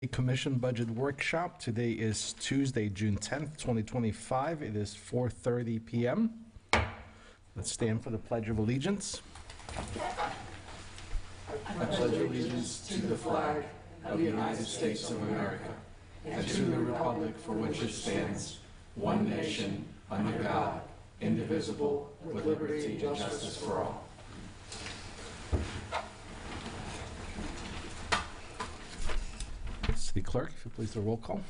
Commission Budget Workshop. Today is Tuesday, June 10th, 2025. It is 4:30 p.m. Let's stand for the Pledge of Allegiance. I pledge allegiance to the flag of the United States of America and to the republic for which it stands, one nation, under God, indivisible, with liberty and justice for all. City Clerk, if you please, the roll call.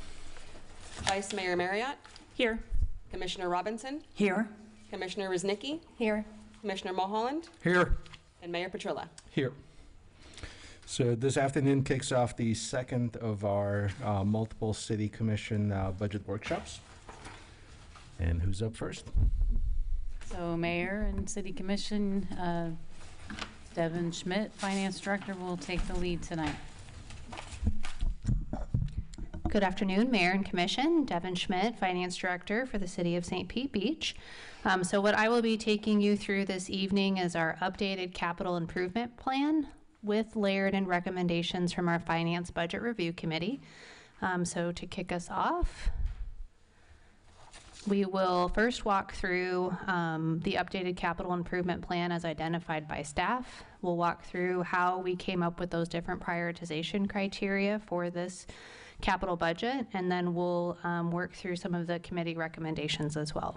Vice Mayor Marriott. Here. Commissioner Robinson. Here. Commissioner Ruznicki. Here. Commissioner Mulholland. Here. And Mayor Petrilla. Here. So this afternoon kicks off the second of our multiple City Commission budget workshops. And who's up first? So Mayor and City Commission, Devin Schmidt, Finance Director, will take the lead tonight. Good afternoon, Mayor and Commission. Devin Schmidt, Finance Director for the City of St. Pete Beach. So what I will be taking you through this evening is our updated capital improvement plan with layered in recommendations from our Finance Budget Review Committee. So to kick us off, we will first walk through the updated capital improvement plan as identified by staff. We'll walk through how we came up with those different prioritization criteria for this capital budget, and then we'll work through some of the committee recommendations as well.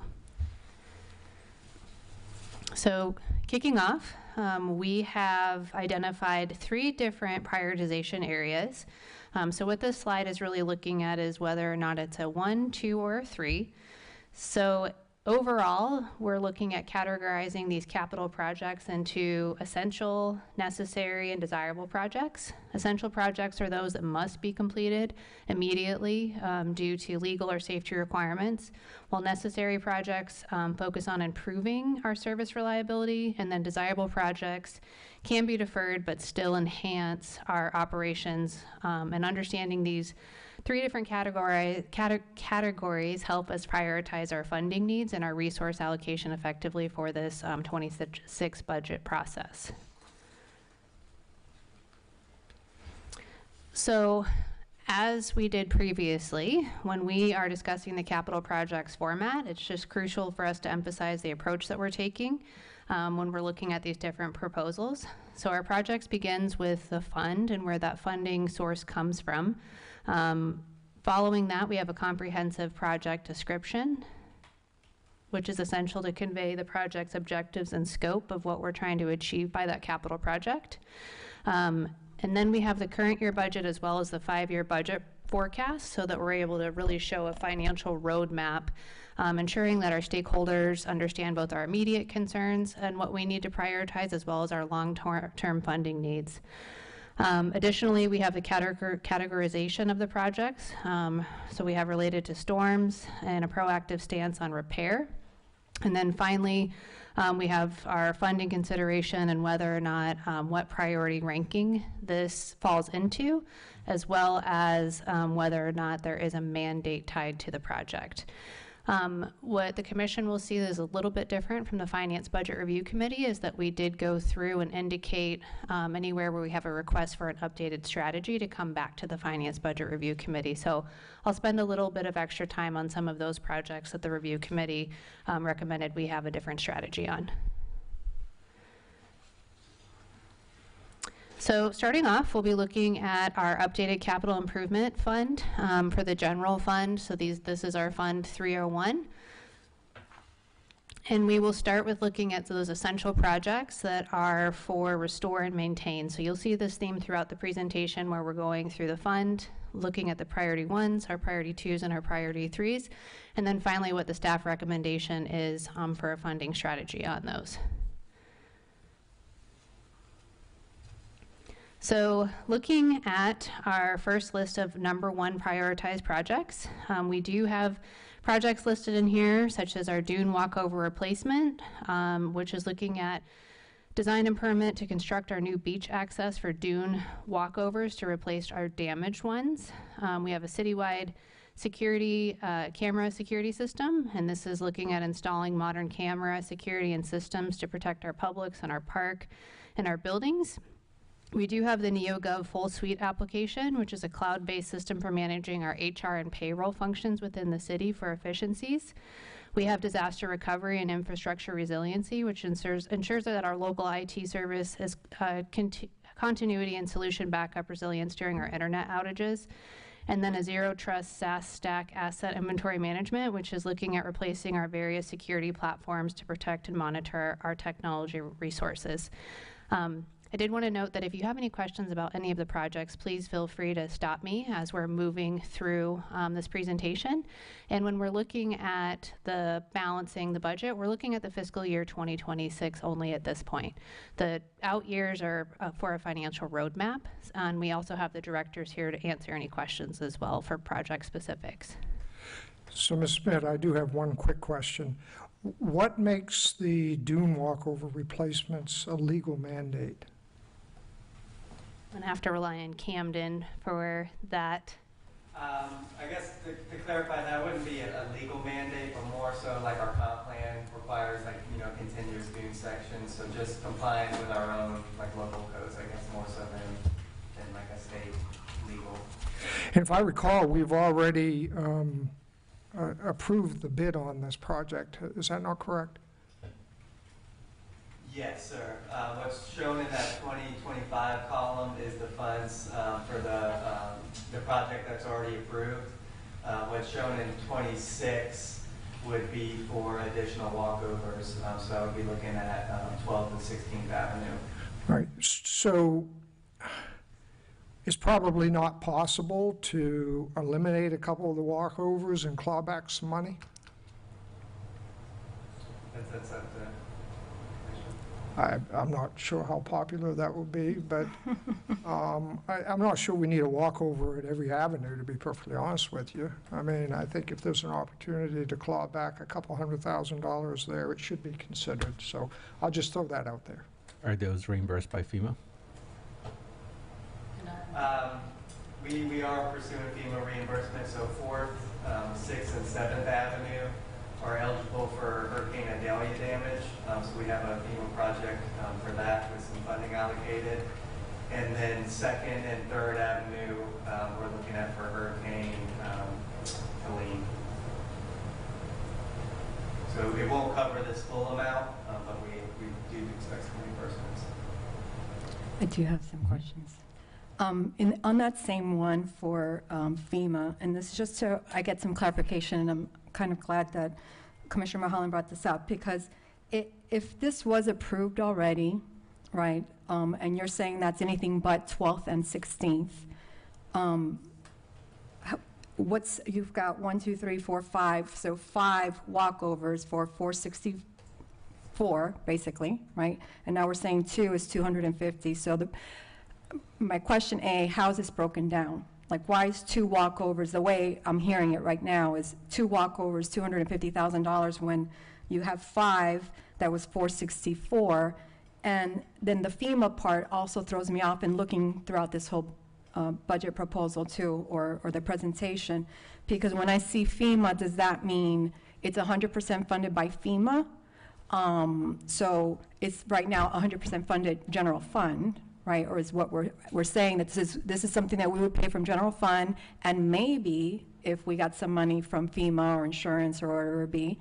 So kicking off, we have identified 3 different prioritization areas. So what this slide is really looking at is whether or not it's a 1, 2, or a 3. So overall, we're looking at categorizing these capital projects into essential, necessary, and desirable projects. Essential projects are those that must be completed immediately due to legal or safety requirements, while necessary projects focus on improving our service reliability, and then desirable projects can be deferred but still enhance our operations. And understanding these 3 different categories help us prioritize our funding needs and our resource allocation effectively for this 26 budget process. So as we did previously, when we are discussing the capital projects format, it's just crucial for us to emphasize the approach that we're taking when we're looking at these different proposals. So our projects begins with the fund and where that funding source comes from. Following that, we have a comprehensive project description, which is essential to convey the project's objectives and scope of what we're trying to achieve by that capital project. And then we have the current year budget as well as the 5-year budget forecast so that we're able to really show a financial roadmap, ensuring that our stakeholders understand both our immediate concerns and what we need to prioritize as well as our long-term funding needs. Additionally, we have the categorization of the projects. So we have related to storms and a proactive stance on repair. And then finally, we have our funding consideration and whether or not what priority ranking this falls into, as well as whether or not there is a mandate tied to the project. What the Commission will see is a little bit different from the Finance Budget Review Committee is that we did go through and indicate anywhere where we have a request for an updated strategy to come back to the Finance Budget Review Committee. So I'll spend a little bit of extra time on some of those projects that the Review Committee recommended we have a different strategy on. So starting off, we'll be looking at our updated capital improvement fund for the general fund. So this is our fund 301. And we will start with looking at those essential projects that are for restore and maintain. So you'll see this theme throughout the presentation where we're going through the fund, looking at the priority 1s, our priority 2s, and our priority 3s. And then finally what the staff recommendation is for a funding strategy on those. So looking at our first list of number 1 prioritized projects, we do have projects listed in here such as our dune walkover replacement, which is looking at design and permit to construct our new beach access for dune walkovers to replace our damaged ones. We have a citywide camera security system, and this is looking at installing modern camera security and systems to protect our publics and our park and our buildings. We do have the NeoGov Full Suite application, which is a cloud-based system for managing our HR and payroll functions within the city for efficiencies. We have disaster recovery and infrastructure resiliency, which ensures that our local IT service has continuity and solution backup resilience during our internet outages. And then a zero trust SaaS stack asset inventory management, which is looking at replacing our various security platforms to protect and monitor our technology resources. I did want to note that if you have any questions about any of the projects, please feel free to stop me as we're moving through this presentation. And when we're looking at the balancing the budget, we're looking at the fiscal year 2026 only at this point. The out years are for a financial roadmap, and we also have the directors here to answer any questions as well for project specifics. So, Ms. Smith, I do have one quick question. What makes the dune walkover replacements a legal mandate? I'm going to have to rely on Camden for that. I guess to clarify, that wouldn't be a legal mandate, but more so like our comp plan requires continuous dune sections. So just complying with our own local codes, I guess, more so than like a state legal. And if I recall, we've already approved the bid on this project. Is that not correct? Yes, sir. What's shown in that 2025 column is the funds for the project that's already approved. What's shown in 26 would be for additional walkovers. So I would be looking at 12th and 16th Avenue. Right. So it's probably not possible to eliminate a couple of the walkovers and claw back some money? That's up to... I'm not sure how popular that would be, but I'm not sure we need a walkover at every avenue, to be perfectly honest with you. I mean, I think if there's an opportunity to claw back a couple $100,000 there, it should be considered. So I'll just throw that out there. Are those reimbursed by FEMA? We are pursuing FEMA reimbursement, so 4th, 6th, and 7th Avenue are eligible for Hurricane Idalia damage. So we have a FEMA project for that with some funding allocated. And then 2nd and 3rd Avenue, we're looking at for Hurricane Helene. So it won't cover this full amount, but we do expect some reimbursements. I do have some questions. On that same one for FEMA, and this is just so I get some clarification, and I'm kind of glad that Commissioner Mulholland brought this up, because if this was approved already, right, and you're saying that's anything but 12th and 16th, you've got 1, 2, 3, 4, 5, so 5 walkovers for 464, basically, right? And now we're saying 2 is 250. So my question A, how is this broken down? Like, why is 2 walkovers, the way I'm hearing it right now, is 2 walkovers, $250,000, when you have 5 that was 464, and then the FEMA part also throws me off in looking throughout this whole budget proposal too, or the presentation, because when I see FEMA, does that mean it's 100% funded by FEMA? So it's right now 100% funded general fund, right? Or is what we're saying that this is something that we would pay from general fund, and maybe if we got some money from FEMA or insurance or whatever it be,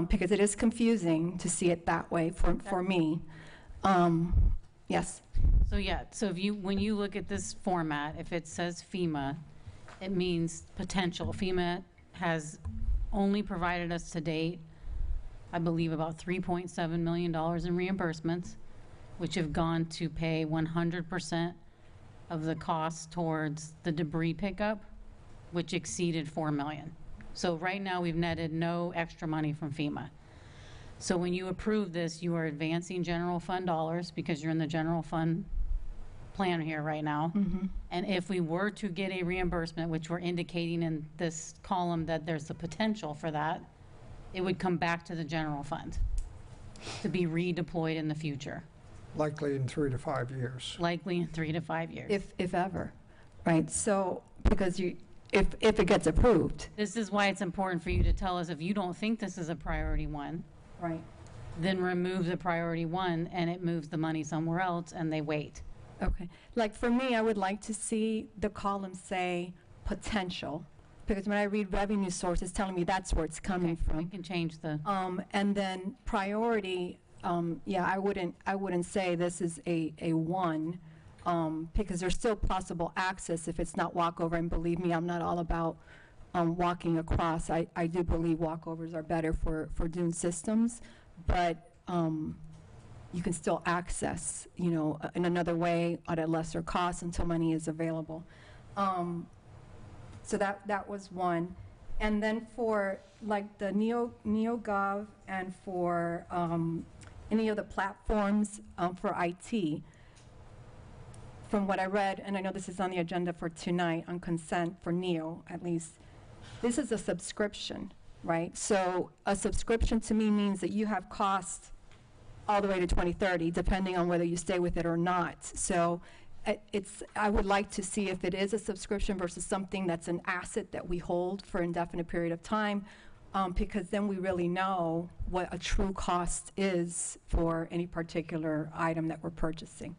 because it is confusing to see it that way for me. Yes. So yeah, so when you look at this format, if it says FEMA, it means potential. FEMA has only provided us to date, I believe, about $3.7 million in reimbursements, which have gone to pay 100% of the cost towards the debris pickup, which exceeded $4 million. So right now we've netted no extra money from FEMA. So when you approve this, you are advancing general fund dollars because you're in the general fund plan here right now. Mm-hmm. And if we were to get a reimbursement, which we're indicating in this column that there's the potential for that, it would come back to the general fund to be redeployed in the future. Likely in 3 to 5 years. Likely in 3 to 5 years. If ever, right? So, because if it gets approved. This is why it's important for you to tell us if you don't think this is a priority one, Right. then remove the priority one and it moves the money somewhere else and they wait. Okay. Like, for me, I would like to see the column say potential, because when I read revenue source, it's telling me that's where it's coming We from. can change the, And then priority, yeah, I wouldn't say this is a one, because there's still possible access if it's not walkover, and believe me, I'm not all about walking across. I do believe walkovers are better for dune systems, but you can still access, you know, in another way at a lesser cost until money is available. So that was one. And then for like the NeoGov and for any of the platforms for IT, from what I read, and I know this is on the agenda for tonight on consent for Neo at least, this is a subscription, right? So a subscription to me means that you have costs all the way to 2030, depending on whether you stay with it or not. So I would like to see if it is a subscription versus something that's an asset that we hold for an indefinite period of time, because then we really know what a true cost is for any particular item that we're purchasing.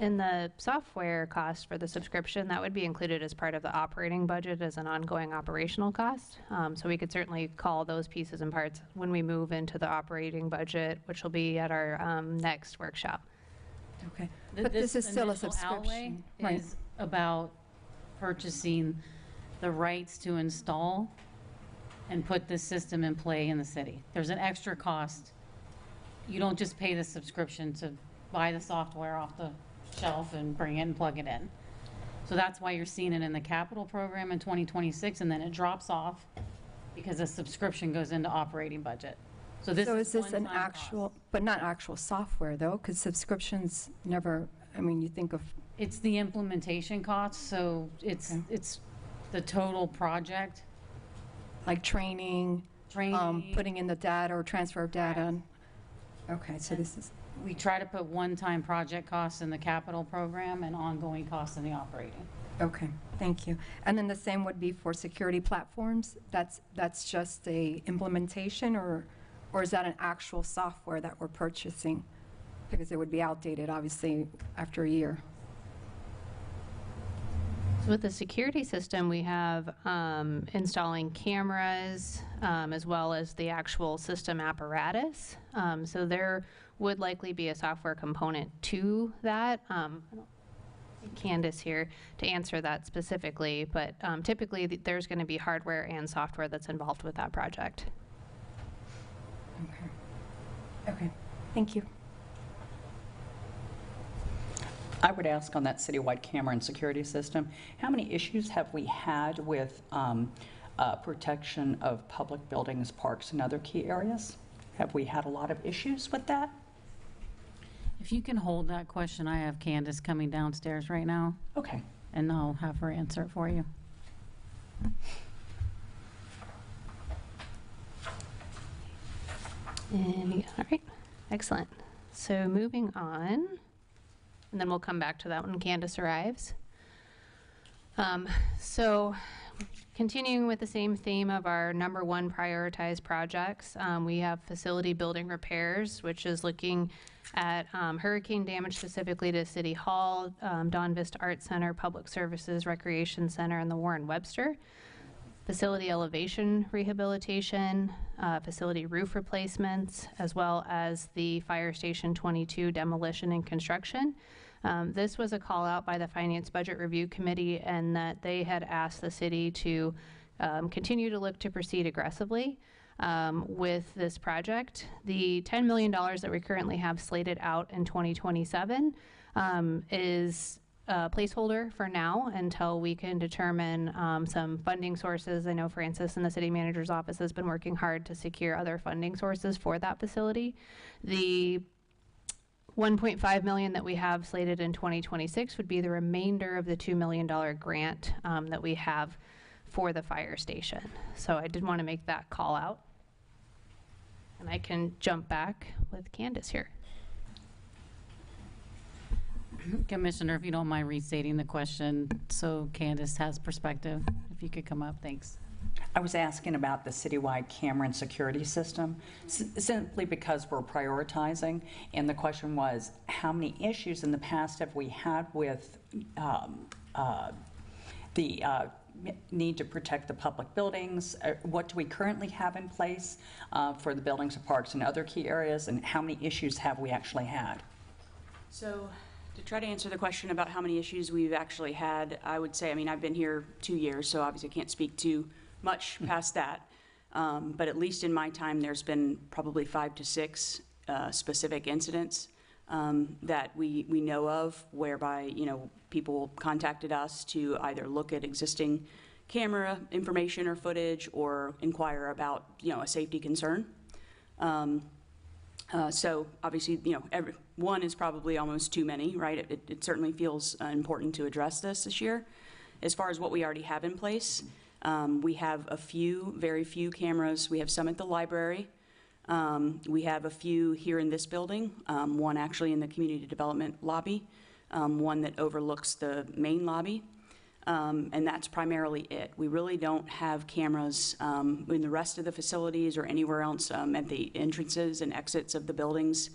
And the software cost for the subscription, that would be included as part of the operating budget as an ongoing operational cost. So we could certainly call those pieces and parts when we move into the operating budget, which will be at our next workshop. Okay. But this is still a initial outlay subscription. Right. is about purchasing the rights to install and put this system in play in the city. There's an extra cost. You don't just pay the subscription to buy the software off the shelf and bring it and plug it in. So that's why you're seeing it in the capital program in 2026, and then it drops off because the subscription goes into operating budget. So this So is this an one-time actual, cost. but not actual software though, because subscriptions never, I mean, you think of, It's the implementation cost, so it's Okay. it's the total project, like training, training. putting in the data or transfer of data. Okay, so this is, We try to put one-time project costs in the capital program and ongoing costs in the operating. okay, thank you. And then the same would be for security platforms? That's just a implementation, or is that an actual software that we're purchasing? Because it would be outdated, obviously, after a year. So with the security system, we have installing cameras as well as the actual system apparatus. So there would likely be a software component to that. I don't see Candace here to answer that specifically, but typically there's going to be hardware and software that's involved with that project. Okay, thank you. I would ask on that citywide camera and security system, how many issues have we had with protection of public buildings, parks, and other key areas? Have we had a lot of issues with that? If you can hold that question, I have Candace coming downstairs right now, Okay. and I'll have her answer it for you. All right, excellent. So moving on, and then we'll come back to that when Candace arrives. So continuing with the same theme of our number one prioritized projects, we have facility building repairs, which is looking at hurricane damage specifically to City Hall, Dawn Vista Arts Center, Public Services, Recreation Center, and the Warren Webster. Facility elevation rehabilitation, facility roof replacements, as well as the Fire Station 22 demolition and construction. This was a call out by the Finance Budget Review Committee, and that they had asked the city to continue to look to proceed aggressively with this project. The $10 million that we currently have slated out in 2027 is a placeholder for now until we can determine some funding sources. I know Francis in the city manager's office has been working hard to secure other funding sources for that facility. The $1.5 million that we have slated in 2026 would be the remainder of the $2 million grant that we have for the fire station. So I did want to make that call out. And I can jump back with Candace here. Commissioner, if you don't mind restating the question, so Candace has perspective, if you could come up, thanks. I was asking about the citywide camera and security system, simply because we're prioritizing. And the question was, how many issues in the past have we had with the need to protect the public buildings? What do we currently have in place for the buildings and parks and other key areas? And how many issues have we actually had? So to try to answer the question about how many issues we've actually had, I would say, I mean, I've been here 2 years, so obviously I can't speak to much past that. But at least in my time, there's been probably 5 to 6 specific incidents that we know of, whereby, you know, people contacted us to either look at existing camera information or footage or inquire about, you know, a safety concern. So obviously, you know, one is probably almost too many, right? It certainly feels important to address this year. As far as what we already have in place, we have very few cameras. We have some at the library. We have a few here in this building, one actually in the community development lobby, one that overlooks the main lobby, and that's primarily it. We really don't have cameras in the rest of the facilities or anywhere else at the entrances and exits of the buildings,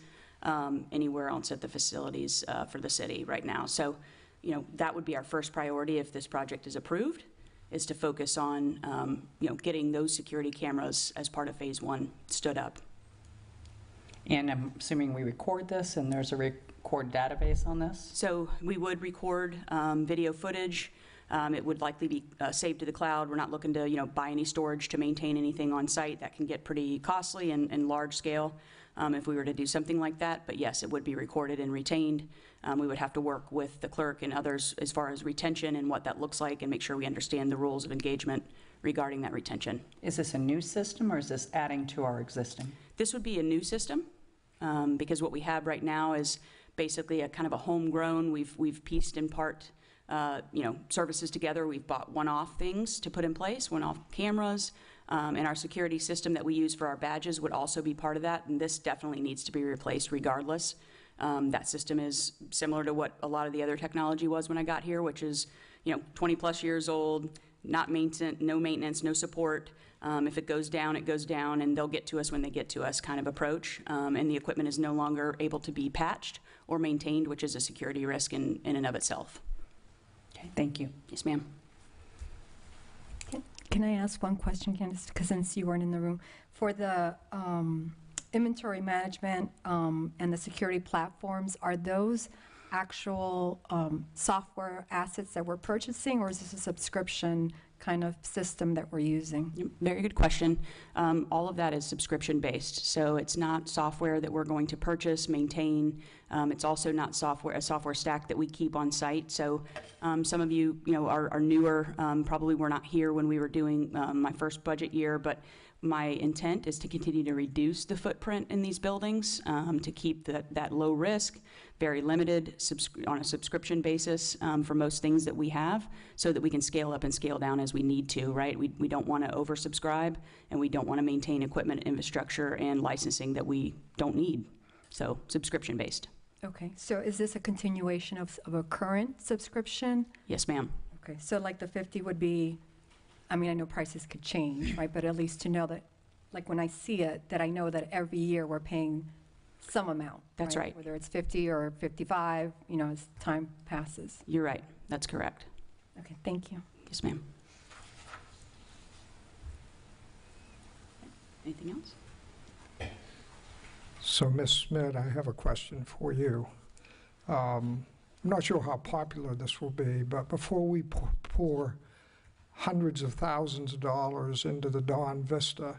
anywhere else at the facilities for the city right now. So, you know, that would be our first priority if this project is approved, is to focus on, you know, getting those security cameras as part of Phase 1 stood up. And I'm assuming we record this and there's a record database on this? So we would record video footage. It would likely be saved to the cloud. We're not looking to, you know, buy any storage to maintain anything on site. That can get pretty costly and large scale if we were to do something like that. But yes, it would be recorded and retained. We would have to work with the clerk and others as far as retention and what that looks like and make sure we understand the rules of engagement regarding that retention. Is this a new system or is this adding to our existing? This would be a new system because what we have right now is basically a kind of a homegrown. We've pieced in part, you know, services together. We've bought one-off things to put in place, one-off cameras, and our security system that we use for our badges would also be part of that. And this definitely needs to be replaced regardless. That system is similar to what a lot of the other technology was when I got here, which is, you know, 20 plus years old, not maintenance, no maintenance, no support. If it goes down, it goes down, and they'll get to us when they get to us kind of approach. And the equipment is no longer able to be patched or maintained, which is a security risk in and of itself. Okay, thank you. Yes, ma'am. Can I ask one question, Candace, because since you weren't in the room? For the inventory management and the security platforms, are those actual software assets that we're purchasing, or is this a subscription kind of system that we're using? Very good question. All of that is subscription-based, so it's not software that we're going to purchase, maintain. It's also not a software stack that we keep on site. So some of you, are newer. Probably were not here when we were doing my first budget year, but my intent is to continue to reduce the footprint in these buildings, to keep that low risk, very limited on a subscription basis for most things that we have, so that we can scale up and scale down as we need to, right? We don't want to oversubscribe, and we don't want to maintain equipment, infrastructure, and licensing that we don't need. So subscription-based. Okay, so is this a continuation of a current subscription? Yes, ma'am. Okay, so like the 50 would be, I mean, I know prices could change, right? But at least to know that, like when I see it, that I know that every year we're paying some amount. That's right. Whether it's 50 or 55, as time passes. You're right. That's correct. Okay, thank you. Yes, ma'am. Anything else? So, Ms. Smith, I have a question for you. I'm not sure how popular this will be, but before we pour hundreds of thousands of dollars into the Dawn Vista,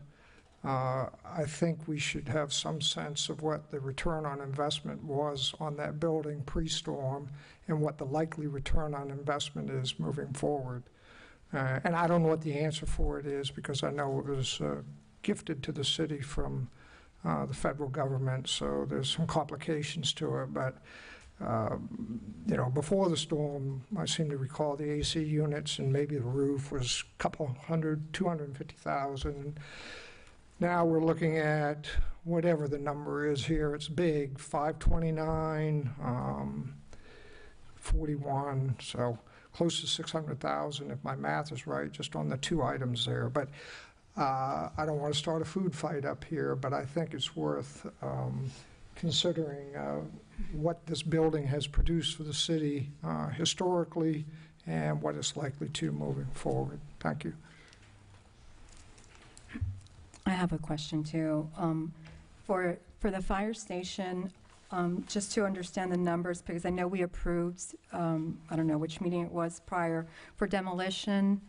I think we should have some sense of what the return on investment was on that building pre-storm and what the likely return on investment is moving forward. And I don't know what the answer for it is, because I know it was gifted to the city from the federal government, so there's some complications to it. But before the storm, I seem to recall the AC units and maybe the roof was a couple hundred, 250,000. Now we're looking at whatever the number is here. It's big, 529, 41. So close to 600,000, if my math is right, just on the two items there. But I don't want to start a food fight up here, but I think it's worth considering what this building has produced for the city historically and what it's likely to moving forward. Thank you. I have a question too. For the fire station, just to understand the numbers, because I know we approved, I don't know which meeting it was prior, for demolition,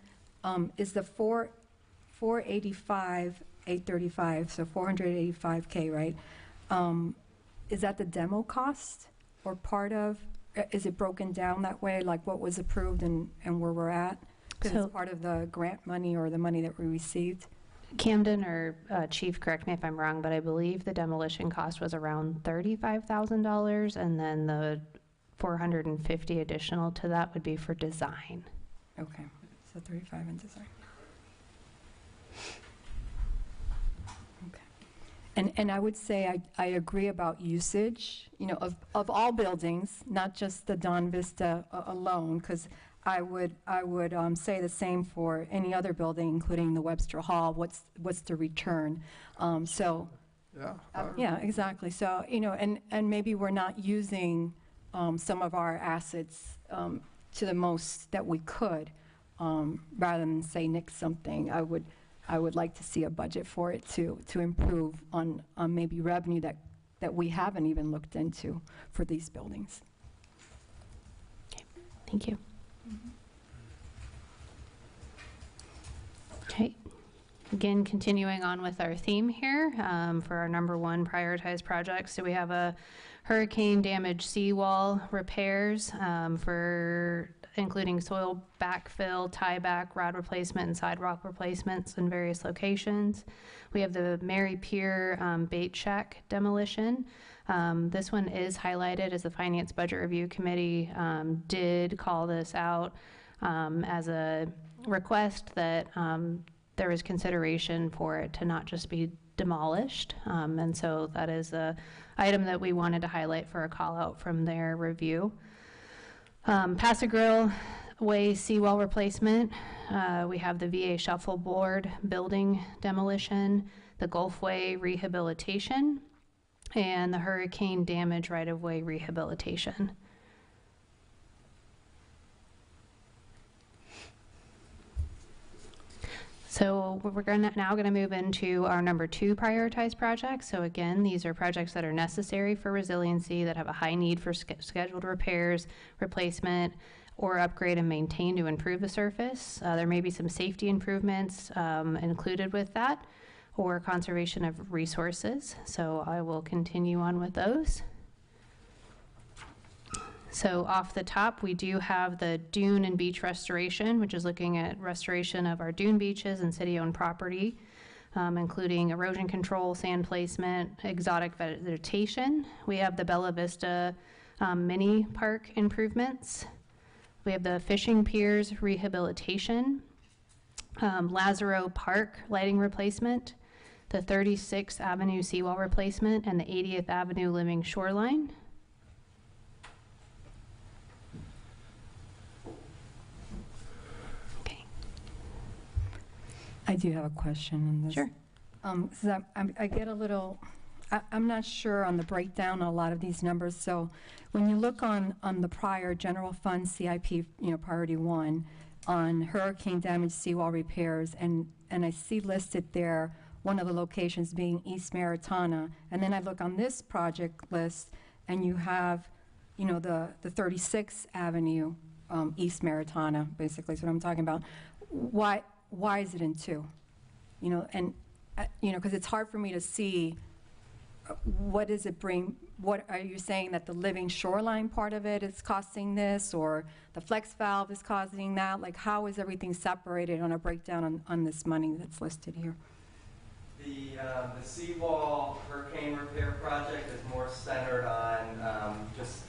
is the 485, 835, so 485K, right? Is that the demo cost or part of, is it broken down that way, like what was approved and where we're at? Because So- it's part of the grant money or the money that we received? Camden or Chief, correct me if I'm wrong, but I believe the demolition cost was around $35,000, and then the 450 additional to that would be for design. Okay, so 35 in design. Okay. And I would say I agree about usage, you know, of all buildings, not just the Don Vista alone, because I would say the same for any other building, including the Webster Hall. What's the return? So. Yeah. Yeah, exactly. So, you know, and maybe we're not using some of our assets to the most that we could, rather than say nix something. I would like to see a budget for it to improve on maybe revenue that we haven't even looked into for these buildings. Thank you. Okay. Again, continuing on with our theme here for our number one prioritized projects. So we have a hurricane damaged seawall repairs for including soil backfill, tieback, rod replacement, and sidewalk replacements in various locations. We have the Mary Pier bait shack demolition. This one is highlighted as the Finance Budget Review Committee did call this out as a request that there was consideration for it to not just be demolished. And so that is a item that we wanted to highlight for a call out from their review. Passagrille Way seawall replacement. We have the VA shuffleboard building demolition, the Gulfway rehabilitation, and the hurricane damage right-of-way rehabilitation. So we're now going to move into our number two prioritized projects. So again, these are projects that are necessary for resiliency, that have a high need for scheduled repairs, replacement, or upgrade and maintain to improve the surface. There may be some safety improvements included with that, or conservation of resources. So I will continue on with those. So off the top, we do have the dune and beach restoration, which is looking at restoration of our dune beaches and city-owned property, including erosion control, sand placement, exotic vegetation. We have the Bella Vista mini park improvements. We have the fishing piers rehabilitation, Lazaro Park lighting replacement, the 36th Avenue seawall replacement, and the 80th Avenue living shoreline. I do have a question on this. Sure. 'Cause I get a little, I'm not sure on the breakdown of a lot of these numbers. So when you look on the prior general fund CIP, you know, priority one, on hurricane damage seawall repairs, and I see listed there one of the locations being East Maritana, and then I look on this project list, and you have, you know, the 36th Avenue East Maritana, basically is what I'm talking about. Why is it in two? You know, and, you know, because it's hard for me to see what does it bring, what are you saying that the living shoreline part of it is costing this, or the flex valve is causing that? Like, how is everything separated on a breakdown on this money that's listed here? The seawall hurricane repair project is more centered on just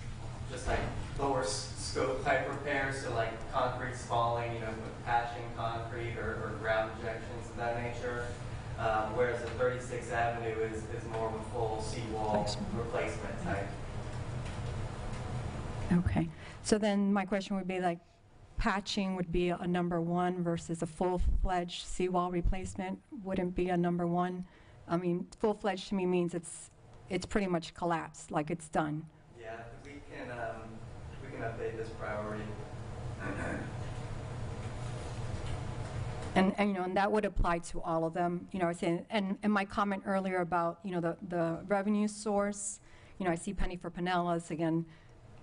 like lower scope type repairs, so like concrete's falling, you know, with patching concrete or ground injections of that nature. Whereas the 36th Avenue is more of a full seawall replacement type. Okay. So then my question would be like, patching would be a number one versus a full-fledged seawall replacement wouldn't be a number one. I mean, full-fledged to me means it's pretty much collapsed, like it's done. Yeah, we can update this priority. And you know, and that would apply to all of them. You know, I was saying, and my comment earlier about, you know, the revenue source, you know, I see Penny for Pinellas again.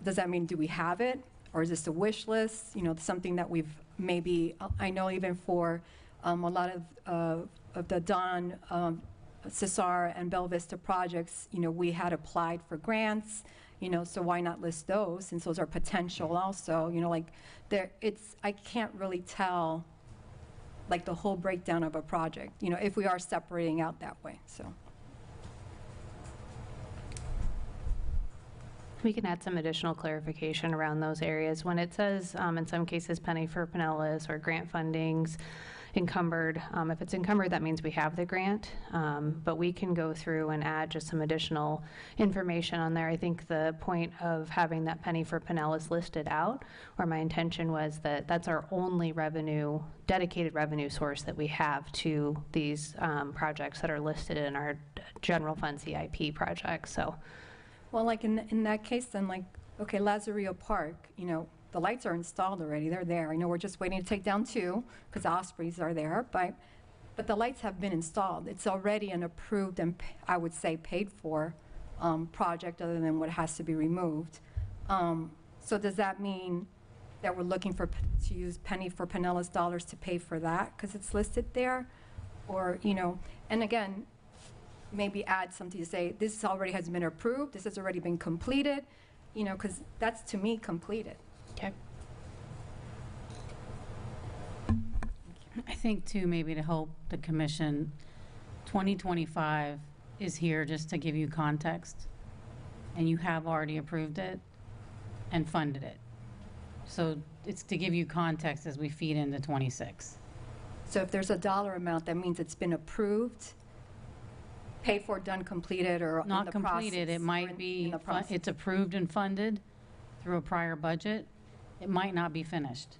Does that mean, do we have it? Or is this a wish list? You know, something that we've maybe, I know even for a lot of the Don, Cesar and Bella Vista projects, you know, we had applied for grants, you know, so why not list those, since those are potential also, you know, like, I can't really tell, like, the whole breakdown of a project, you know, if we are separating out that way, so. We can add some additional clarification around those areas. When it says, in some cases, Penny for Pinellas or grant fundings encumbered, if it's encumbered, that means we have the grant, but we can go through and add just some additional information on there. I think the point of having that Penny for Pinellas listed out, or my intention was that that's our only revenue, dedicated revenue source that we have to these projects that are listed in our general fund CIP projects, so. Well, like in that case, then, like, okay, Lazarillo Park, you know, the lights are installed already, they're there. I know we're just waiting to take down 2, because the Ospreys are there, but the lights have been installed. It's already an approved and, I would say, paid for project, other than what has to be removed. So does that mean that we're looking to use Penny for Pinellas dollars to pay for that, because it's listed there? Or, you know, and again, maybe add something to say, this already has been approved, this has already been completed, you know, because that's, to me, completed. Okay. I think too, maybe to help the commission, 2025 is here just to give you context, and you have already approved it and funded it. So it's to give you context as we feed into 26. So if there's a dollar amount, that means it's been approved, paid for, done, completed, or in the Not process, completed, it or might in be, the process. it's approved and funded through a prior budget. It might not be finished.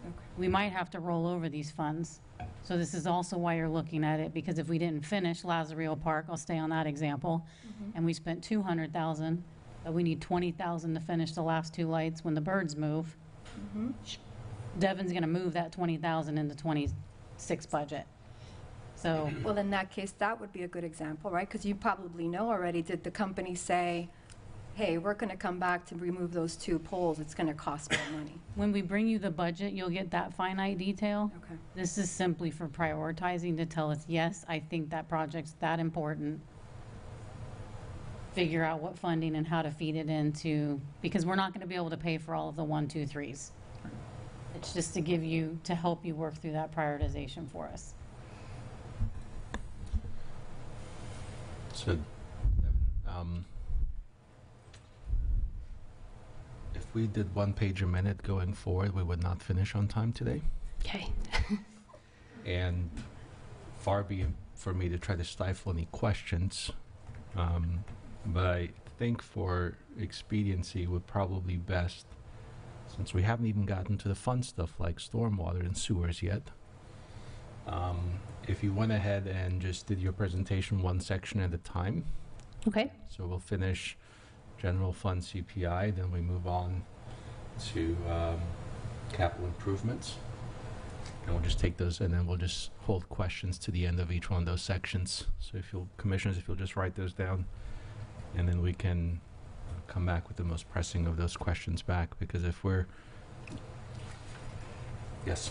Okay. We might have to roll over these funds. So this is also why you're looking at it, because if we didn't finish Lazarillo Park, I'll stay on that example, and we spent 200,000, but we need 20,000 to finish the last 2 lights when the birds move. Devon's gonna move that 20,000 into 26 budget. So, Well, in that case, that would be a good example, right? Because you probably know already, did the company say, hey, we're going to come back to remove those 2 poles, it's going to cost more money? when we bring you the budget, you'll get that finite detail. Okay. This is simply for prioritizing to tell us, yes, I think that project's that important. Figure out what funding and how to feed it into, because we're not going to be able to pay for all of the 1, 2, 3s. It's just to give you, to help you work through that prioritization for us. So, if we did 1 page a minute going forward, we would not finish on time today. Okay. And far be it for me to try to stifle any questions, but I think for expediency would probably best, since we haven't even gotten to the fun stuff like stormwater and sewers yet, if you went ahead and just did your presentation 1 section at a time. Okay. So we'll finish general fund CPI, then we move on to capital improvements. And we'll just take those, and then we'll just hold questions to the end of each one of those sections. So if you'll, commissioners, if you'll just write those down, and then we can come back with the most pressing of those questions back, because if we're, yes.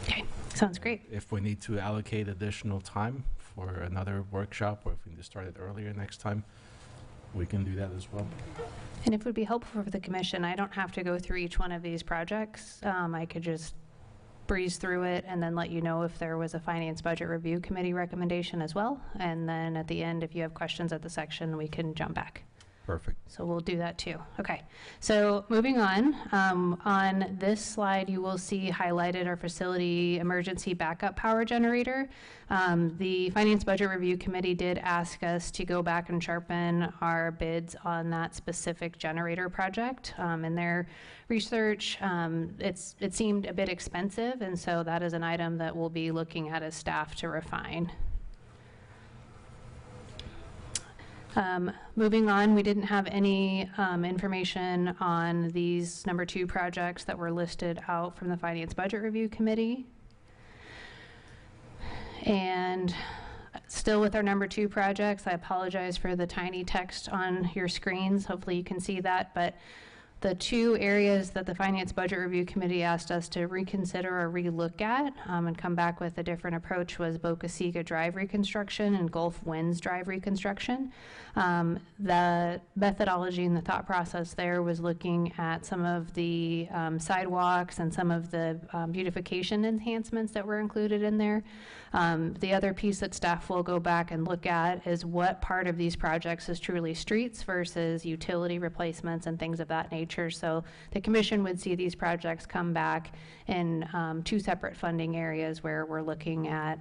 Okay, sounds great. If we need to allocate additional time for another workshop, or if we need to start it earlier next time, we can do that as well. And if it would be helpful for the commission, I don't have to go through each one of these projects. I could just breeze through it and then let you know if there was a Finance Budget Review Committee recommendation as well. And then at the end, if you have questions at the section, we can jump back. Perfect. So we'll do that too. Okay. So moving on this slide, you will see highlighted our facility emergency backup power generator. The Finance Budget Review Committee did ask us to go back and sharpen our bids on that specific generator project. In their research, it seemed a bit expensive, and so that is an item that we'll be looking at as staff to refine. Moving on, we didn't have any information on these number 2 projects that were listed out from the Finance Budget Review Committee. And still with our number 2 projects, I apologize for the tiny text on your screens. Hopefully you can see that, but the 2 areas that the Finance Budget Review Committee asked us to reconsider or relook at and come back with a different approach was Boca Chica Drive reconstruction and Gulf Winds Drive reconstruction. The methodology and the thought process there was looking at some of the sidewalks and some of the beautification enhancements that were included in there. The other piece that staff will go back and look at is what part of these projects is truly streets versus utility replacements and things of that nature. So the commission would see these projects come back in 2 separate funding areas where we're looking at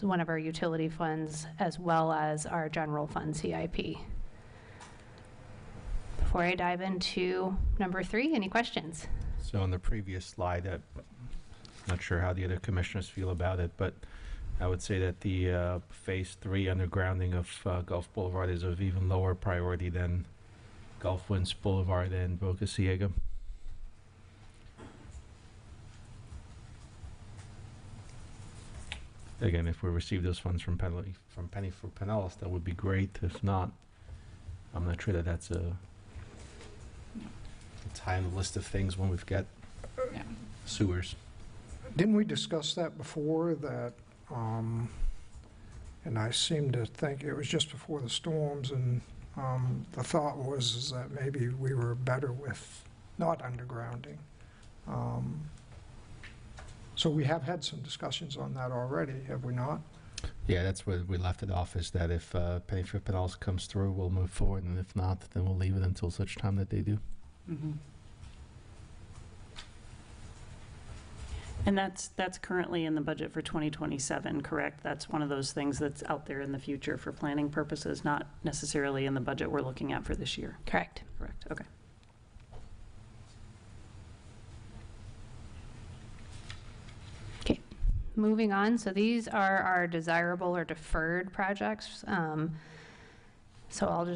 one of our utility funds as well as our general fund CIP. Before I dive into number 3, any questions? So on the previous slide, I'm not sure how the other commissioners feel about it, but I would say that the Phase 3 undergrounding of Gulf Boulevard is of even lower priority than Gulf Winds Boulevard and Boca Ciega. Again, if we receive those funds from Penny for Pinellas, that would be great. If not, I'm not sure that that's it's high on the list of things when we've got sewers. Didn't we discuss that before, that, and I seem to think it was just before the storms, and the thought was is that maybe we were better with not undergrounding. So we have had some discussions on that already, have we not? Yeah, that's where we left it off, is that if Penny for Pinellas comes through, we'll move forward, and if not, then we'll leave it until such time that they do. Mm-hmm. And that's currently in the budget for 2027, correct? That's one of those things that's out there in the future for planning purposes, not necessarily in the budget we're looking at for this year. Correct. Correct, okay. Okay, moving on. So these are our desirable or deferred projects. So I'll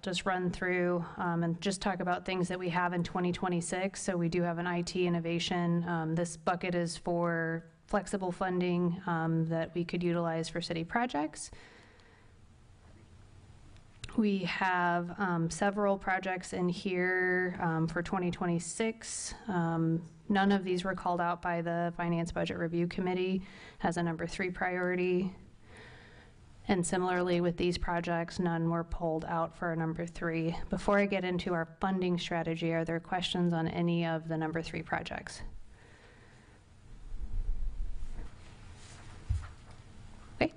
just run through and just talk about things that we have in 2026. So we do have an IT innovation. This bucket is for flexible funding that we could utilize for city projects. We have several projects in here for 2026. None of these were called out by the Finance Budget Review Committee as a number 3 priority. And similarly with these projects, none were pulled out for a number 3. Before I get into our funding strategy, are there questions on any of the number 3 projects? Okay.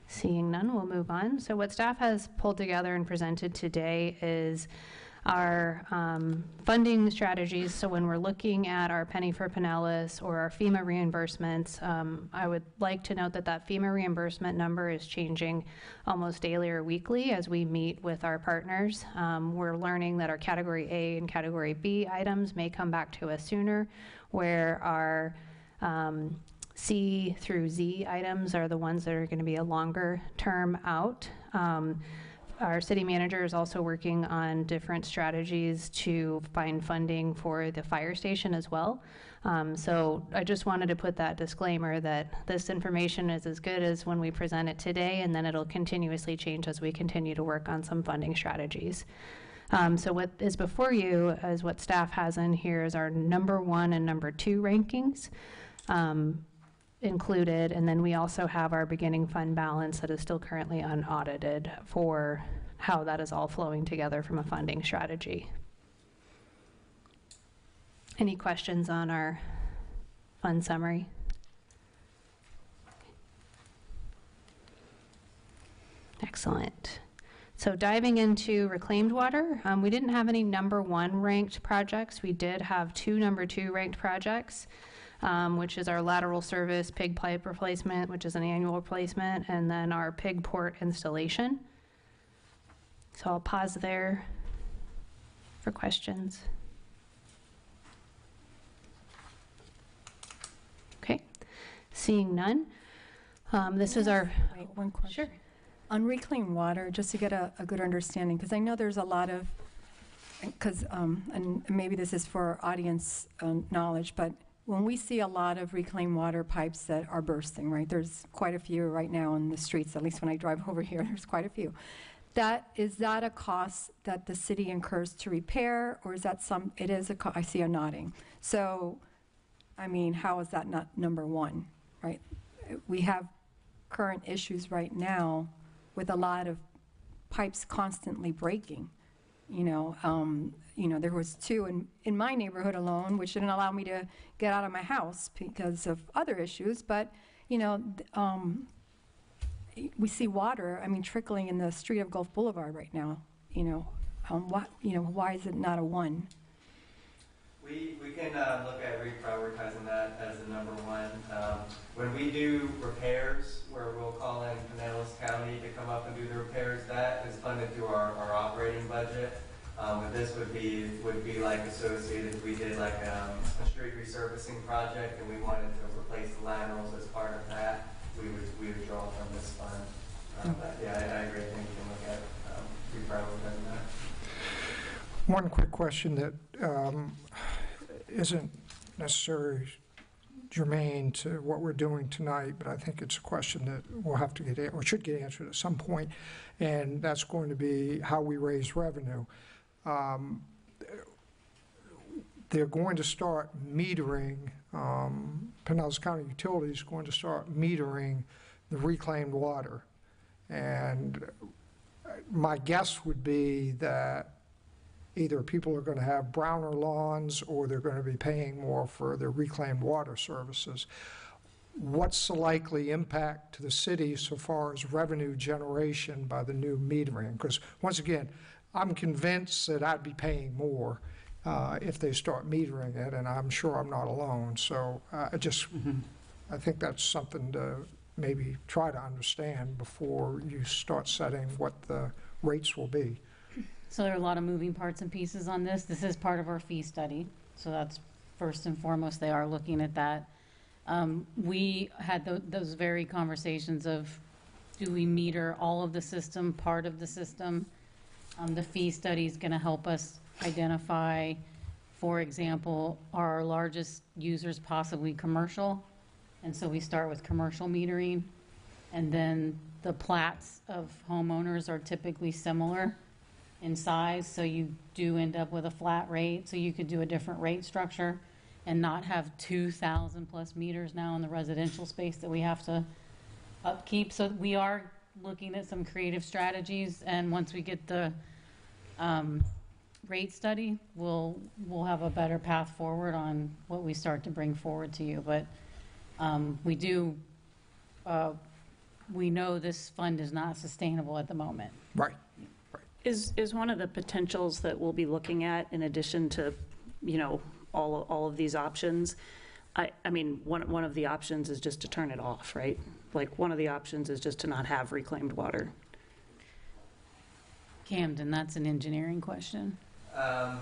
Seeing none, we'll move on. So what staff has pulled together and presented today is our funding strategies. So when we're looking at our Penny for Pinellas or our FEMA reimbursements, I would like to note that that FEMA reimbursement number is changing almost daily or weekly as we meet with our partners. We're learning that our Category A and Category B items may come back to us sooner, where our C through Z items are the ones that are going to be a longer term out. Our city manager is also working on different strategies to find funding for the fire station as well. So I just wanted to put that disclaimer that this information is as good as when we present it today, and then it'll continuously change as we continue to work on some funding strategies. So what is before you is what staff has in here is our number 1 and number 2 rankings included, and then we also have our beginning fund balance that is still currently unaudited for how that is all flowing together from a funding strategy. Any questions on our fund summary? Excellent. So diving into reclaimed water, we didn't have any number 1 ranked projects. We did have 2 number 2 ranked projects, which is our lateral service pig pipe replacement, which is an annual replacement, and then our pig port installation. So I'll pause there for questions. Okay, seeing none. This is our... Wait, one question. Sure. On reclaimed water, just to get a good understanding, because I know there's a lot of, and maybe this is for audience knowledge, but when we see a lot of reclaimed water pipes that are bursting, right? There's quite a few right now in the streets, at least when I drive over here, there's quite a few. Is that a cost that the city incurs to repair, or is that it is I see a nodding. So, I mean, how is that not number 1, right? We have current issues right now with a lot of pipes constantly breaking. There was 2 in my neighborhood alone, which didn't allow me to get out of my house because of other issues. But, we see water, trickling in the street of Gulf Boulevard right now. Why is it not a 1? We can look at reprioritizing that as the number 1. When we do repairs, where we'll call in Pinellas County to come up and do the repairs, that is funded through our operating budget. But this would be like associated, if we did like a street resurfacing project and we wanted to replace the laterals as part of that, we would draw from this fund. But yeah, I agree. I think we can look at reprioritizing that. One quick question that isn't necessarily germane to what we're doing tonight, but I think it's a question that we'll have to get, or should get answered at some point, and that's going to be how we raise revenue. They're going to start metering, Pinellas County Utilities is going to start metering the reclaimed water. And my guess would be that either people are going to have browner lawns or they're going to be paying more for their reclaimed water services. What's the likely impact to the city so far as revenue generation by the new metering? Because once again, I'm convinced that I'd be paying more if they start metering it, and I'm sure I'm not alone. So I think that's something to maybe try to understand before you start setting what the rates will be. So there are a lot of moving parts and pieces on this. This is part of our fee study. So that's first and foremost, they are looking at that. We had those very conversations of, do we meter all of the system, part of the system? The fee study is going to help us identify, for example, are our largest users possibly commercial? And so we start with commercial metering. And then the plats of homeowners are typically similar in size, so you do end up with a flat rate. So you could do a different rate structure and not have 2,000 plus meters now in the residential space that we have to upkeep. So we are looking at some creative strategies, and once we get the rate study, we'll have a better path forward on what we start to bring forward to you. But we know this fund is not sustainable at the moment. Right. Is one of the potentials that we'll be looking at, in addition to, all of these options, I mean, one of the options is just to turn it off, right? Like, one of the options is just to not have reclaimed water. Camden, that's an engineering question. I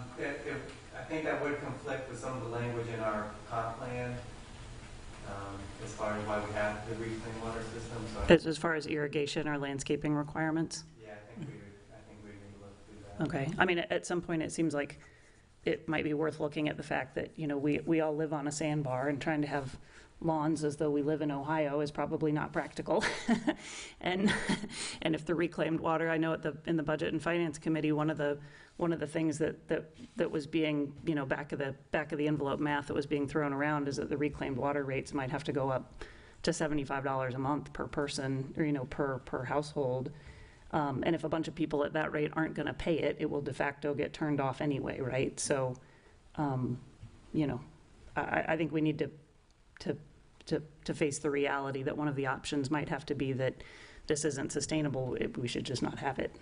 think that would conflict with some of the language in our comp plan, as far as why we have the reclaimed water system. So As far as irrigation or landscaping requirements? yeah, I think we need to look through that. Okay. I mean, at some point, it seems like it might be worth looking at the fact that, we all live on a sandbar, and trying to have lawns as though we live in Ohio is probably not practical. And if the reclaimed water, I know in the Budget and Finance Committee, one of the things that was being, back of the envelope math that was being thrown around is that the reclaimed water rates might have to go up to $75 a month per person, or per household. And if a bunch of people at that rate aren't going to pay it, it will de facto get turned off anyway, right? So, I think we need to face the reality that one of the options might have to be that this isn't sustainable. We should just not have it.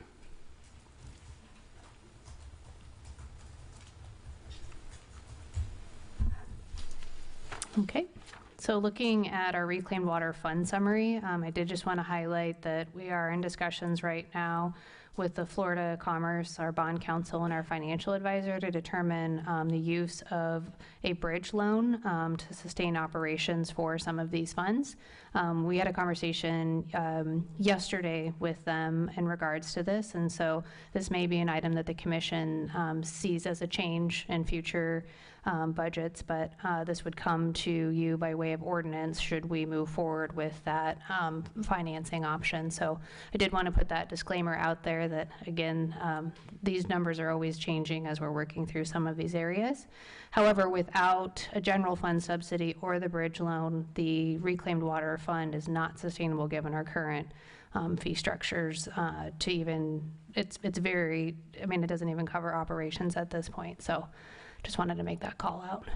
Okay, so looking at our reclaimed water fund summary, I did just want to highlight that we are in discussions right now with the Florida Commerce, our bond counsel, and our financial advisor to determine the use of a bridge loan to sustain operations for some of these funds. We had a conversation yesterday with them in regards to this, and so this may be an item that the commission sees as a change in future budgets, but this would come to you by way of ordinance should we move forward with that financing option. So I did want to put that disclaimer out there that, again, these numbers are always changing as we're working through some of these areas. However, without a general fund subsidy or the bridge loan, the reclaimed water fund is not sustainable given our current fee structures to even, it's very, I mean, it doesn't even cover operations at this point. So just wanted to make that call out.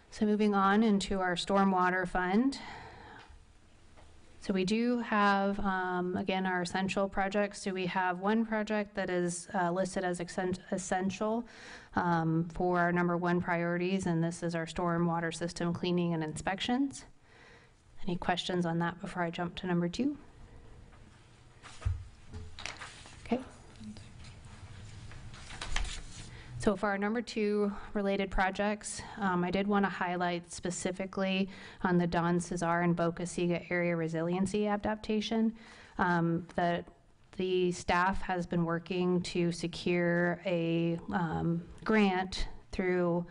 So moving on into our stormwater fund. So we do have, again, our essential projects. So we have one project that is listed as essential for our number 1 priorities, and this is our stormwater system cleaning and inspections. Any questions on that before I jump to number 2? Okay. So for our number 2 related projects, I did want to highlight specifically on the Don Cesar and Boca Chica area resiliency adaptation that the staff has been working to secure a grant through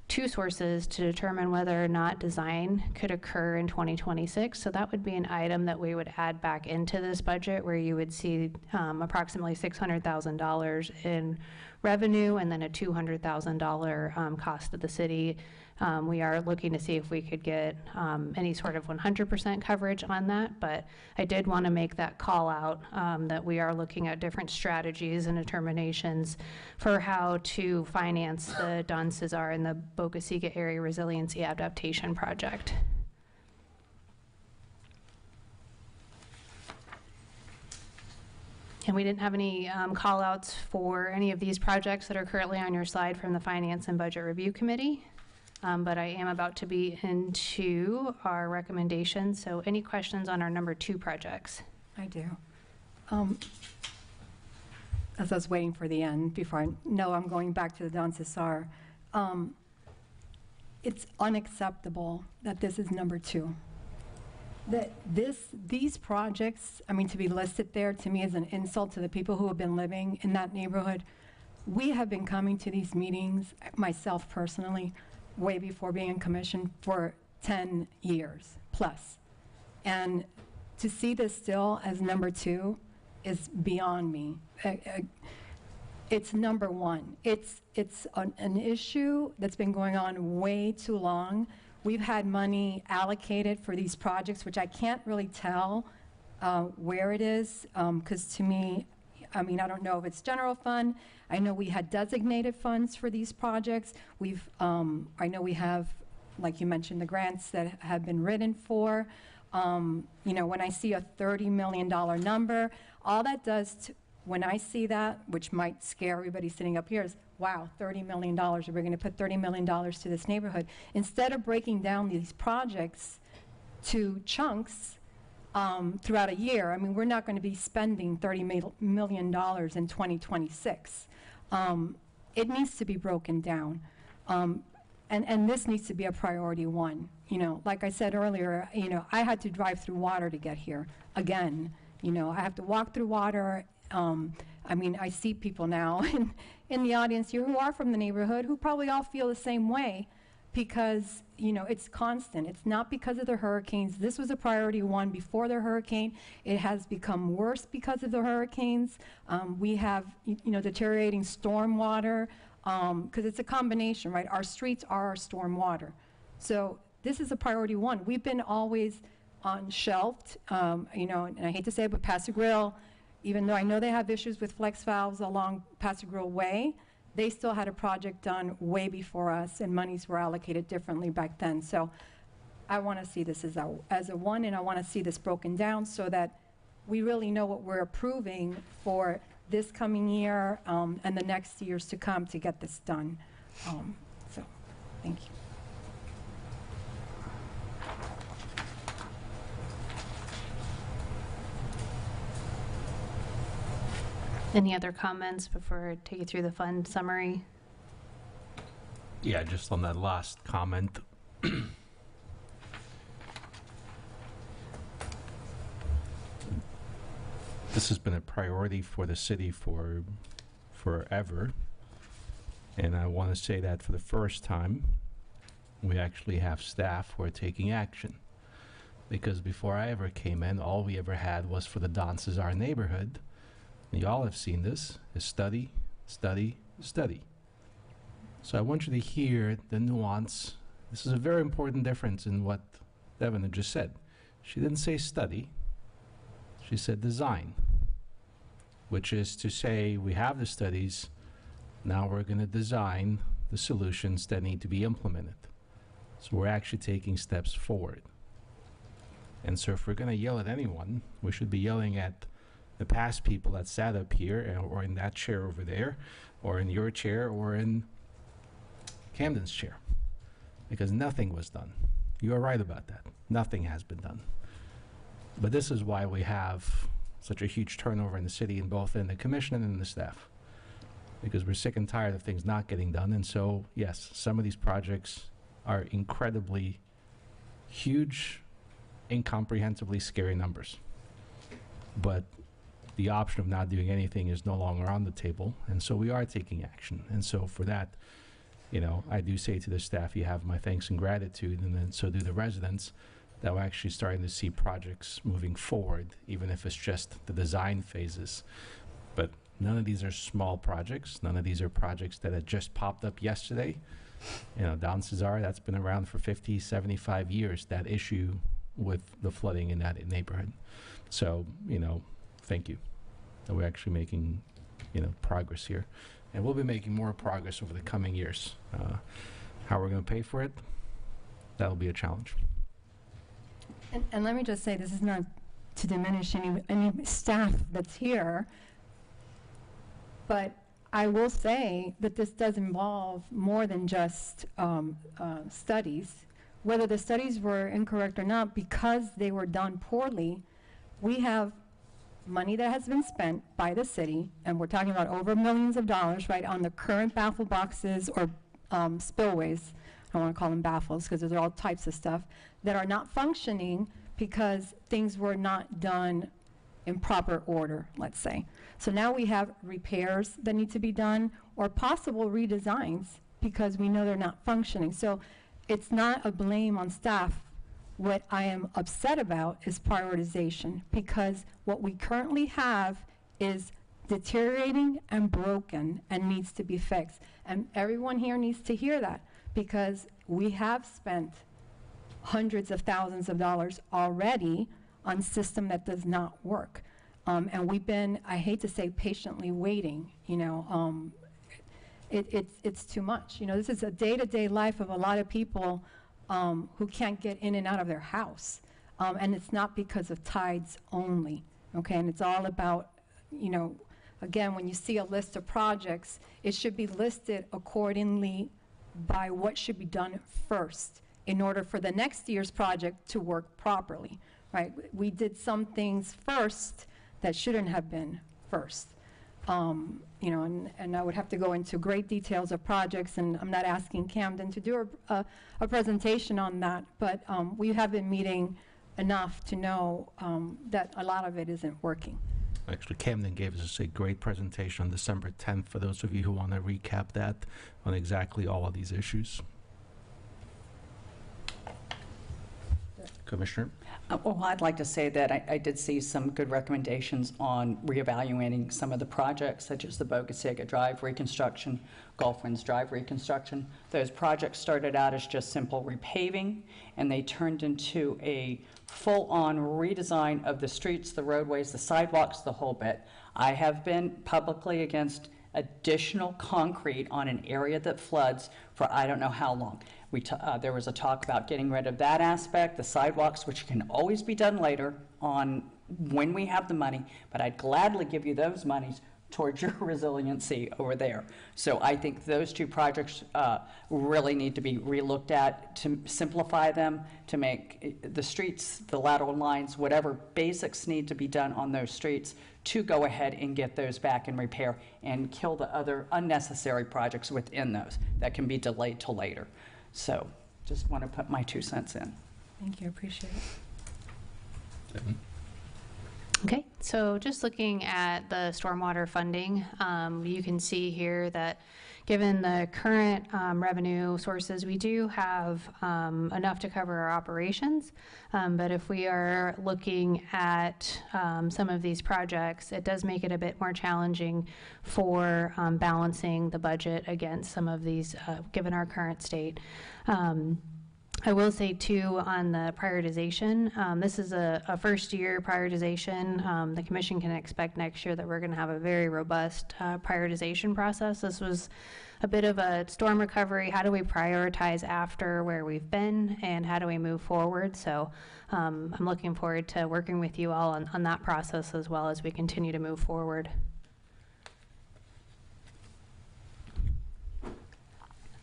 2 sources to determine whether or not design could occur in 2026. So that would be an item that we would add back into this budget where you would see approximately $600,000 in revenue and then a $200,000 cost to the city. We are looking to see if we could get any sort of 100% coverage on that, but I did want to make that call out that we are looking at different strategies and determinations for how to finance the Don Cesar and the Boca Chica Area Resiliency Adaptation Project. And we didn't have any call outs for any of these projects that are currently on your slide from the Finance and Budget Review Committee. But I am about to be into our recommendations. So any questions on our number 2 projects? I do. As I was waiting for the end, before I know I'm going back to the Don Cesar, it's unacceptable that this is number 2. That these projects, I mean, to be listed there to me is an insult to the people who have been living in that neighborhood. We have been coming to these meetings, myself personally, way before being in commission for 10 years plus. And to see this still as number 2 is beyond me. It's number 1. It's an issue that's been going on way too long. We've had money allocated for these projects, which I can't really tell where it is, because to me, I mean, I don't know if it's general fund. I know we had designated funds for these projects. I know we have, like you mentioned, the grants that have been written for. You know, when I see a $30 million number, all that does, when I see that, which might scare everybody sitting up here, is, wow, $30 million, we're going to put $30 million to this neighborhood. Instead of breaking down these projects to chunks throughout a year, I mean, we're not going to be spending $30 million in 2026. It needs to be broken down. And this needs to be a priority 1. You know, like I said earlier, you know, I had to drive through water to get here. Again, you know, I have to walk through water. I mean, I see people now in the audience here who are from the neighborhood who probably all feel the same way because, you know, it's constant. It's not because of the hurricanes. This was a priority 1 before the hurricane. It has become worse because of the hurricanes. We have, you know, deteriorating storm water because it's a combination, right? Our streets are our storm water. So this is a priority 1. We've been always on shelved, you know, and I hate to say it, but Paso Grill, even though I know they have issues with flex valves along Paso Grill Way, they still had a project done way before us, and monies were allocated differently back then. So I want to see this as a 1, and I want to see this broken down so that we really know what we're approving for this coming year and the next years to come to get this done. So Thank you. Any other comments before I take you through the fund summary? Yeah, just on that last comment. This has been a priority for the city for forever. And I want to say that for the first time, we actually have staff who are taking action. Because before I ever came in, all we ever had was for the Don Cesar neighborhood. And you all have seen this, is study, study, study. So I want you to hear the nuance. This is a very important difference in what Devin had just said. She didn't say study, she said design, which is to say we have the studies, now we're going to design the solutions that need to be implemented. So we're actually taking steps forward. And so if we're going to yell at anyone, we should be yelling at the past people that sat up here or in that chair over there, or in your chair, or in Camden's chair, because nothing was done. You are right about that. Nothing has been done. But this is why we have such a huge turnover in the city, in both in the commission and in the staff, because we're sick and tired of things not getting done. And so, yes, some of these projects are incredibly huge, incomprehensibly scary numbers. But the option of not doing anything is no longer on the table, and so we are taking action. And so for that, you know, I do say to the staff, you have my thanks and gratitude, and then so do the residents, that we're actually starting to see projects moving forward, even if it's just the design phases. But none of these are small projects. None of these are projects that had just popped up yesterday. You know, Don Cesar, that's been around for 50, 75 years, that issue with the flooding in that neighborhood. So, you know, thank you. That we're actually making, you know, progress here. And we'll be making more progress over the coming years. How we're going to pay for it, that'll be a challenge. And let me just say, this is not to diminish any staff that's here, but I will say that this does involve more than just studies. Whether the studies were incorrect or not, because they were done poorly, we have money that has been spent by the city, and we're talking about over millions of dollars, right, on the current baffle boxes or spillways. I don't want to call them baffles because there's all types of stuff that are not functioning because things were not done in proper order, let's say. So now we have repairs that need to be done or possible redesigns because we know they're not functioning. So it's not a blame on staff. What I am upset about is prioritization, because what we currently have is deteriorating and broken and needs to be fixed. And everyone here needs to hear that, because we have spent hundreds of thousands of dollars already on a system that does not work. And we've been, I hate to say, patiently waiting, you know. It's too much. You know, this is a day-to-day life of a lot of people who can't get in and out of their house. And it's not because of tides only, okay? And it's all about, you know, again, when you see a list of projects, it should be listed accordingly by what should be done first in order for the next year's project to work properly, right? We did some things first that shouldn't have been first. You know, and I would have to go into great details of projects, and I'm not asking Camden to do a presentation on that, but we have been meeting enough to know that a lot of it isn't working. Actually, Camden gave us a great presentation on December 10th, for those of you who want to recap that, on exactly all of these issues. Commissioner? Well, I'd like to say that I did see some good recommendations on reevaluating some of the projects, such as the Bogaciga Drive reconstruction, Gulfwinds Drive reconstruction. Those projects started out as just simple repaving, and they turned into a full-on redesign of the streets, the roadways, the sidewalks, the whole bit. I have been publicly against additional concrete on an area that floods for I don't know how long. There was a talk about getting rid of that aspect, the sidewalks, which can always be done later on when we have the money, but I'd gladly give you those monies towards your resiliency over there. So I think those two projects really need to be relooked at to simplify them, to make the streets, the lateral lines, whatever basics need to be done on those streets, to go ahead and get those back in repair and kill the other unnecessary projects within those that can be delayed till later. So just want to put my 2 cents in. Thank you, appreciate it. Devin? Okay, so just looking at the stormwater funding, you can see here that given the current revenue sources, we do have enough to cover our operations. But if we are looking at some of these projects, it does make it a bit more challenging for balancing the budget against some of these, given our current state. I will say too, on the prioritization, this is a first year prioritization. The commission can expect next year that we're going to have a very robust prioritization process. This was a bit of a storm recovery. How do we prioritize after where we've been, and how do we move forward? So I'm looking forward to working with you all on that process as well as we continue to move forward.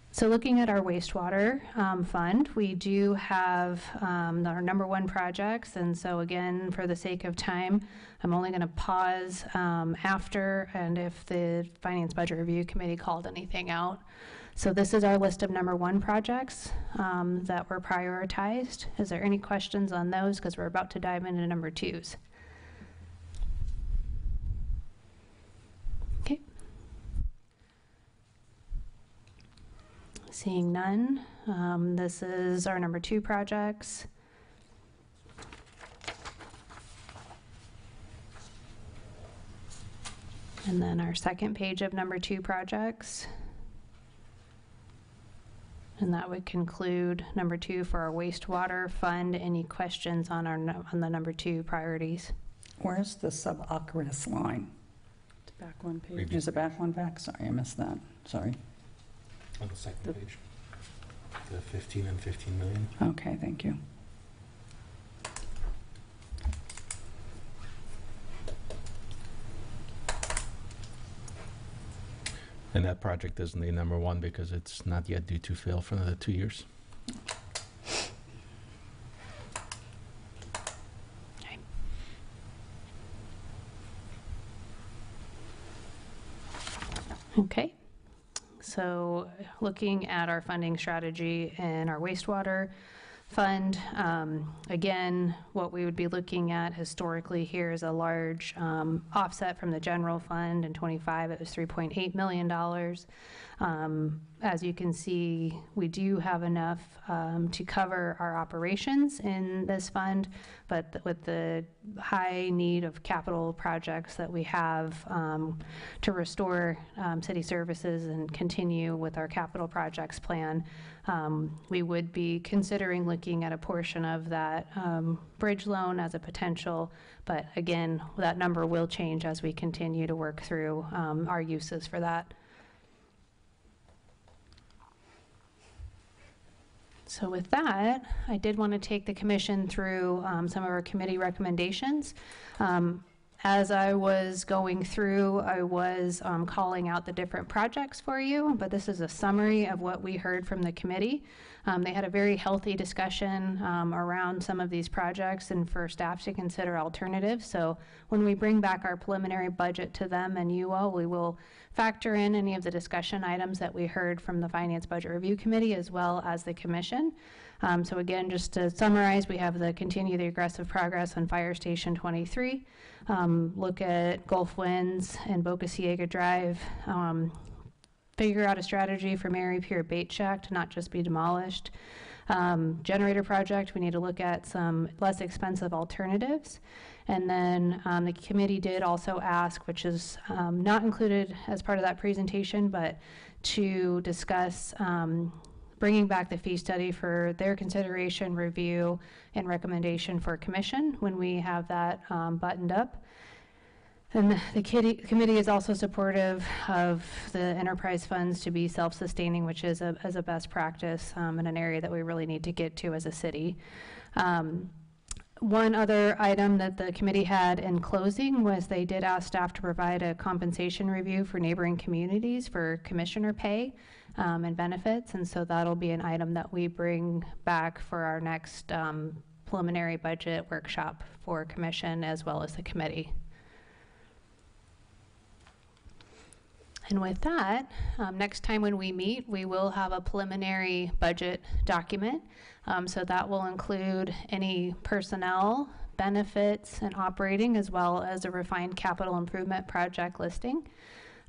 So looking at our wastewater fund, we do have our number one projects. And so again, for the sake of time, I'm only going to pause after and if the Finance Budget Review Committee called anything out. So this is our list of number one projects that were prioritized. Is there any questions on those? Because we're about to dive into number twos. Okay. Seeing none, this is our number two projects. And then our second page of number two projects. And that would conclude number two for our wastewater fund. Any questions on on the number two priorities? Where's the subaqueous line? It's back one page. Is it back one back? Sorry, I missed that. Sorry. On the second page. The 15 and 15 million. Okay, thank you. And that project isn't the number one because it's not yet due to fail for another 2 years. Okay. So looking at our funding strategy and our wastewater fund, again, what we would be looking at historically here is a large offset from the general fund. In 25, it was $3.8 million. As you can see, we do have enough to cover our operations in this fund, but with the high need of capital projects that we have to restore city services and continue with our capital projects plan, we would be considering looking at a portion of that bridge loan as a potential, but again, that number will change as we continue to work through our uses for that. So with that, I did want to take the commission through some of our committee recommendations. As I was going through, I was calling out the different projects for you, but this is a summary of what we heard from the committee. They had a very healthy discussion around some of these projects and for staff to consider alternatives. So when we bring back our preliminary budget to them and you all, we will factor in any of the discussion items that we heard from the Finance Budget Review Committee as well as the commission. So again, just to summarize, we have the continue the aggressive progress on Fire Station 23, look at Gulf Winds and Boca Ciega Drive, figure out a strategy for Mary Pier Bait Shack to not just be demolished. Generator project, we need to look at some less expensive alternatives. And then the committee did also ask, which is not included as part of that presentation, but to discuss bringing back the fee study for their consideration, review, and recommendation for commission when we have that buttoned up. And the committee is also supportive of the enterprise funds to be self-sustaining, which is as a best practice in an area that we really need to get to as a city. One other item that the committee had in closing was they did ask staff to provide a compensation review for neighboring communities for commissioner pay and benefits, and so that'll be an item that we bring back for our next preliminary budget workshop for commission as well as the committee. And with that, next time when we meet, we will have a preliminary budget document. So that will include any personnel, benefits, and operating, as well as a refined capital improvement project listing.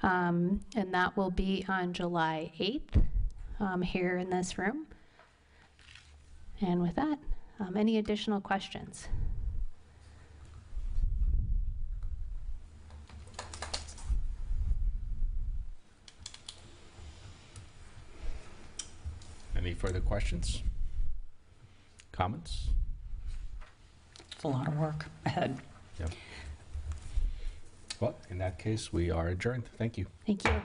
And that will be on July 8th here in this room. And with that, any additional questions? Any further questions? Comments? It's a lot of work ahead. Yep. Well, in that case, we are adjourned. Thank you. Thank you.